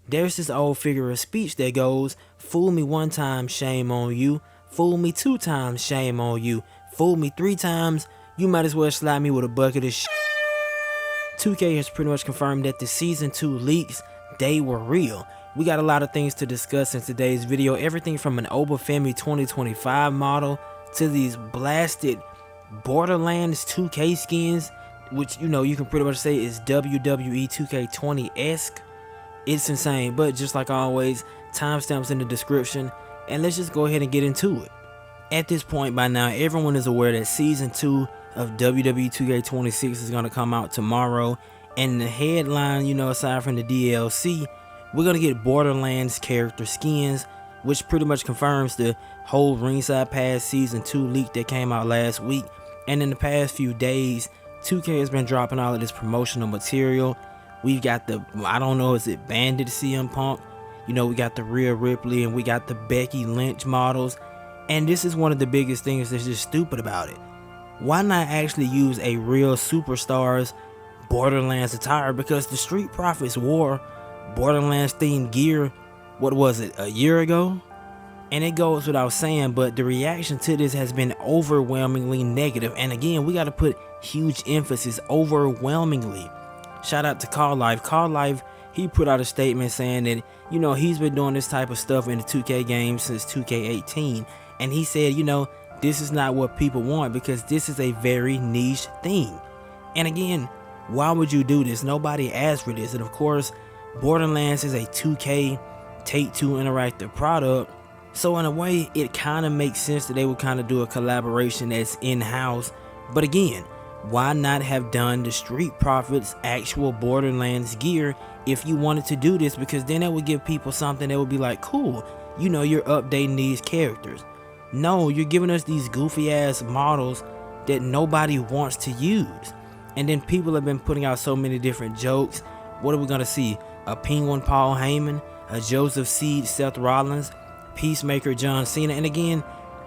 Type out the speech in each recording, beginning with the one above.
There's this old figure of speech that goes, fool me one time, shame on you. Fool me two times, shame on you. Fool me three times, you might as well slap me with a bucket of shit. 2K has pretty much confirmed that the Season 2 leaks, they were real. We got a lot of things to discuss in today's video, everything from an Oba Femi 2025 model to these blasted Borderlands 2K skins, which you can pretty much say is WWE 2K20’s. It's insane, but just like always, timestamps in the description, and let's just go ahead and get into it. At this point by now, everyone is aware that Season 2 of WWE 2K26 is going to come out tomorrow, and the headline, aside from the DLC, we're going to get Borderlands character skins, which pretty much confirms the whole Ringside Pass Season 2 leak that came out last week. And in the past few days, 2K has been dropping all of this promotional material. We've got the, I don't know, is it Bandit CM Punk? We got the Rhea Ripley, and we got the Becky Lynch models. And this is one of the biggest things that's just stupid about it. Why not actually use a real superstar's Borderlands attire? Because the Street Profits wore Borderlands themed gear, what was it, a year ago? And it goes without saying, but the reaction to this has been overwhelmingly negative. And again, we got to put huge emphasis, overwhelmingly. Shout out to Call Life. Call Life, he put out a statement saying that, he's been doing this type of stuff in the 2K game since 2K18. And he said, this is not what people want because this is a very niche thing. And again, why would you do this? Nobody asked for this. And of course, Borderlands is a 2K Take-Two interactive product. So in a way, it kind of makes sense that they would kind of do a collaboration that's in-house. But again, why not have done the Street Profits actual Borderlands gear if you wanted to do this? Because then that would give people something that would be like, cool, you're updating these characters. No, you're giving us these goofy ass models that nobody wants to use. And then people have been putting out so many different jokes. What are we going to see? A Penguin Paul Heyman, a Joseph Seed Seth Rollins, Peacemaker John Cena. And again,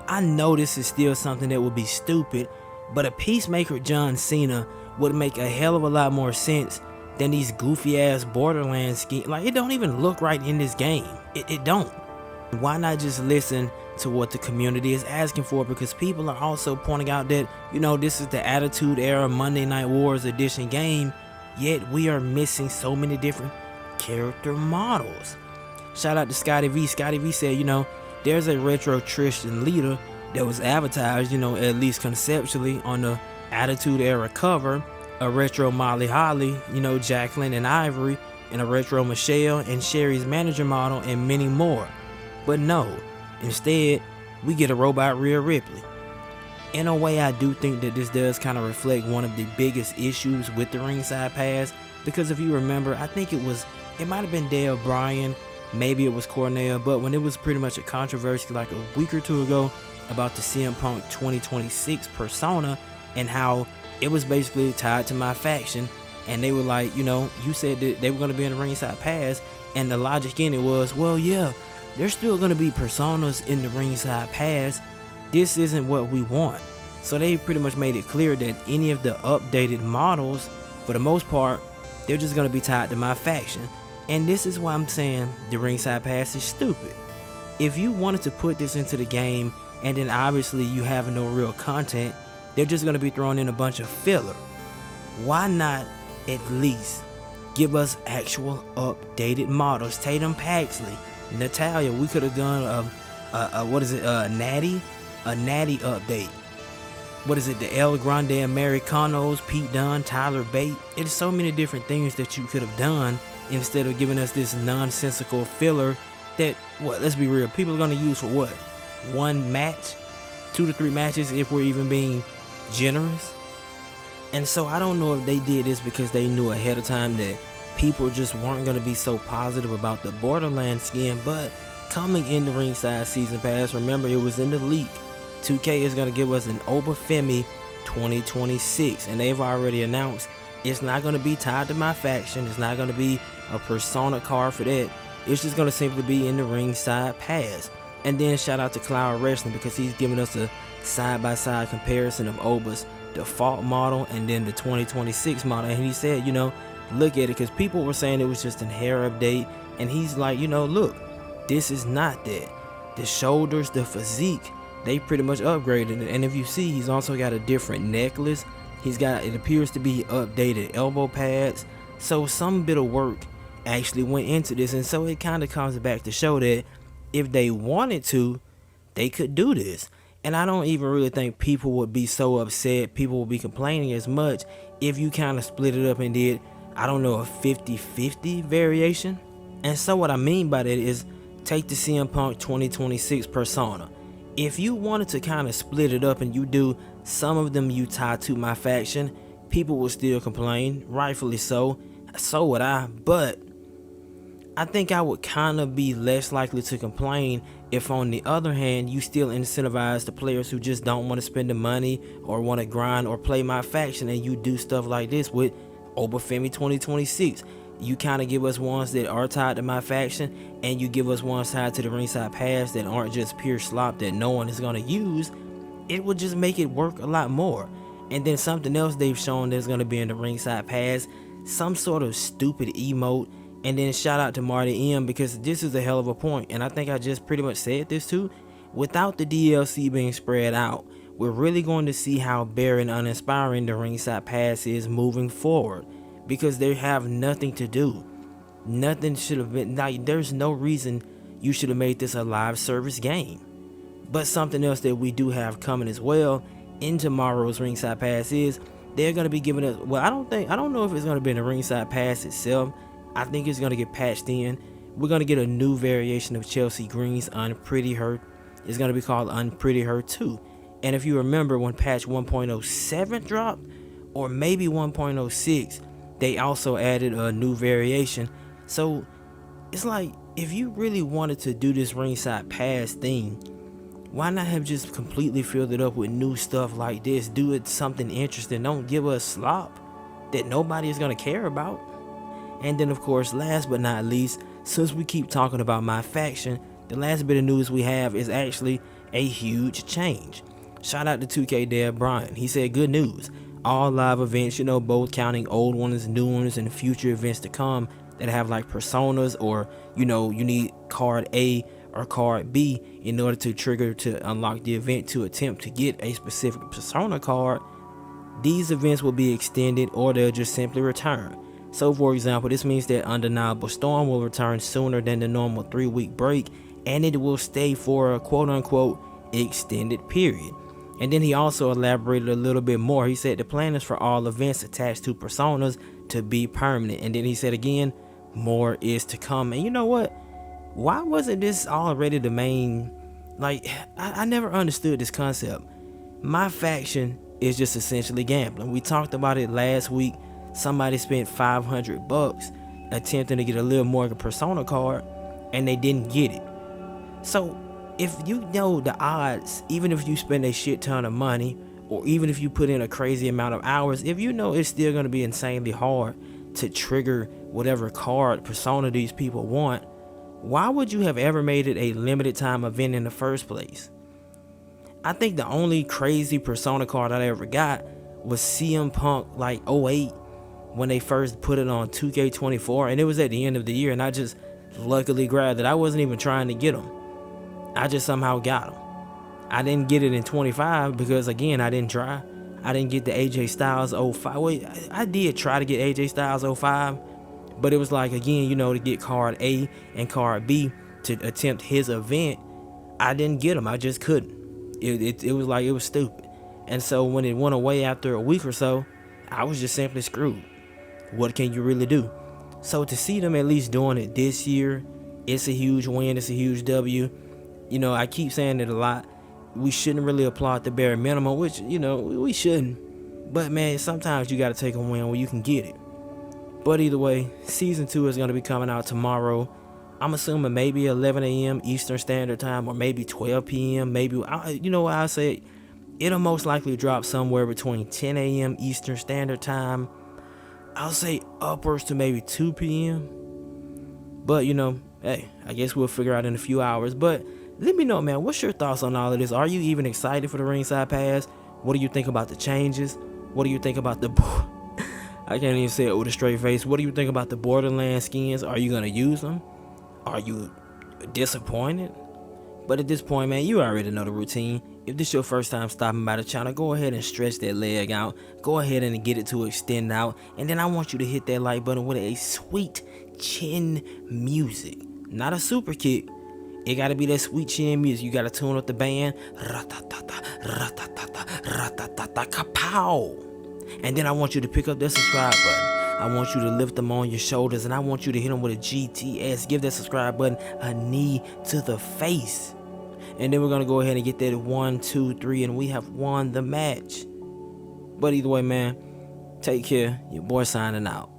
I know this is still something that would be stupid, but a Peacemaker John Cena would make a hell of a lot more sense than these goofy ass Borderlands skins. Like, it don't even look right in this game. It don't. Why not just listen to what the community is asking for? Because people are also pointing out that, this is the Attitude Era Monday Night Wars edition game, yet we are missing so many different character models. Shout out to Scotty V. Scotty V said, there's a retro Trish and Lita that was advertised, at least conceptually, on the Attitude Era cover, a retro Molly Holly, Jacqueline and Ivory, and a retro Michelle and Sherry's manager model, and many more. But no, instead, we get a robot Rhea Ripley. In a way, I do think that this does kind of reflect one of the biggest issues with the Ringside Pass, because if you remember, I think it might have been Dale Bryan, maybe it was Cornell, but when it was pretty much a controversy like a week or two ago about the CM Punk 2026 persona and how it was basically tied to MyFaction, and they were like, you said that they were going to be in the Ringside Pass, and the logic in it was, well, yeah, there's still going to be personas in the Ringside Pass. This isn't what we want. So they pretty much made it clear that any of the updated models, for the most part, they're just going to be tied to MyFaction. And this is why I'm saying the Ringside Pass is stupid. If you wanted to put this into the game, and then obviously you have no real content, they're just going to be throwing in a bunch of filler. Why not at least give us actual updated models? Tatum Paxley, Natalia, we could have done a Natty update. What is it, the El Grande Americanos, Pete Dunne, Tyler Bate? It's so many different things that you could have done instead of giving us this nonsensical filler that, let's be real, people are going to use for what? One match? 2 to 3 matches if we're even being generous? And so I don't know if they did this because they knew ahead of time that people just weren't going to be so positive about the Borderlands skin, but coming in the Ringside Season Pass, remember it was in the leak, 2K is going to give us an Oba Femi 2026, and they've already announced it's not going to be tied to MyFaction, it's not going to be a persona card for that, it's just going to simply be in the Ringside Pass. And then shout out to Cloud Wrestling because he's giving us a side-by-side comparison of Oba's default model and then the 2026 model, and he said, look at it, because people were saying it was just a hair update And he's like, look, this is not that. The shoulders, the physique, they pretty much upgraded it. And if you see, he's also got a different necklace. He's got, it appears to be updated elbow pads. So some bit of work actually went into this. And so it kind of comes back to show that if they wanted to, they could do this. And I don't even really think people would be so upset, people would be complaining as much if you kind of split it up and did, I don't know, a 50-50 variation. And so what I mean by that is, take the CM Punk 2026 persona. If you wanted to kind of split it up and you do some of them you tie to MyFaction, people will still complain, rightfully so. So would I, but I think I would kind of be less likely to complain if on the other hand you still incentivize the players who just don't want to spend the money or want to grind or play MyFaction, and you do stuff like this with Oba Femi 2026. You kind of give us ones that are tied to MyFaction, and you give us ones tied to the Ringside Pass that aren't just pure slop that no one is going to use. It would just make it work a lot more. And then something else they've shown that's going to be in the Ringside Pass, some sort of stupid emote. And then shout out to Marty M, because this is a hell of a point, and I think I just pretty much said this too. Without the DLC being spread out, we're really going to see how bare and uninspiring the Ringside Pass is moving forward, because they have nothing to do. Nothing should have been, like, there's no reason you should have made this a live service game. But something else that we do have coming as well in tomorrow's Ringside Pass is they're going to be giving us, well, I don't know if it's going to be in the Ringside Pass itself. I think it's going to get patched in. We're going to get a new variation of Chelsea Green's Unpretty Her. It's going to be called Unpretty Her 2. And if you remember when patch 1.07 dropped, or maybe 1.06, they also added a new variation. So it's like, if you really wanted to do this Ringside Pass thing, why not have just completely filled it up with new stuff like this? Do it something interesting. Don't give us slop that nobody is going to care about. And then, of course, last but not least, since we keep talking about MyFaction, the last bit of news we have is actually a huge change. Shout out to 2K dev Brian. He said, good news. All live events, both counting old ones, new ones, and future events to come that have like personas, or, you need card A or card B in order to trigger to unlock the event to attempt to get a specific persona card. These events will be extended, or they'll just simply return. So for example, this means that Undeniable Storm will return sooner than the normal 3-week break, and it will stay for a quote-unquote extended period. And then he also elaborated a little bit more. He said the plan is for all events attached to personas to be permanent. And then he said again, more is to come. And you know what? Why wasn't this already the main, like, I never understood this concept. MyFaction is just essentially gambling. We talked about it last week. Somebody spent $500 attempting to get a little more of a persona card, and they didn't get it. So if you know the odds, even if you spend a shit ton of money, or even if you put in a crazy amount of hours, if you know it's still going to be insanely hard to trigger whatever card persona these people want, why would you have ever made it a limited time event in the first place? I think the only crazy persona card I ever got was CM Punk like 08, when they first put it on 2K24, and it was at the end of the year, and I just luckily grabbed it. I wasn't even trying to get them. I just somehow got them. I didn't get it in 25 because, again, I didn't try. I didn't get the AJ Styles 05. Wait, I did try to get AJ Styles 05, but it was like, again, to get card A and card B to attempt his event. I didn't get them. I just couldn't. It was like, it was stupid. And so when it went away after a week or so, I was just simply screwed. What can you really do? So to see them at least doing it this year, it's a huge win. It's a huge W. I keep saying it a lot. We shouldn't really applaud the bare minimum, which, we shouldn't. But man, sometimes you got to take a win when you can get it. But either way, season 2 is going to be coming out tomorrow. I'm assuming maybe 11 a.m. Eastern Standard Time, or maybe 12 p.m. Maybe, I'll say it'll most likely drop somewhere between 10 a.m. Eastern Standard Time. I'll say upwards to maybe 2 p.m. But, hey, I guess we'll figure out in a few hours. But let me know, man, what's your thoughts on all of this? Are you even excited for the Ringside Pass? What do you think about the changes? What do you think about the... I can't even say it with a straight face. What do you think about the Borderlands skins? Are you going to use them? Are you disappointed? But at this point, man, you already know the routine. If this is your first time stopping by the channel, go ahead and stretch that leg out. Go ahead and get it to extend out. And then I want you to hit that like button with a sweet chin music. Not a super kick. It gotta be that sweet chin music. You gotta tune up the band. Kapow! And then I want you to pick up that subscribe button. I want you to lift them on your shoulders, and I want you to hit them with a GTS. Give that subscribe button a knee to the face. And then we're going to go ahead and get that 1, 2, 3, and we have won the match. But either way, man, take care. Your boy signing out.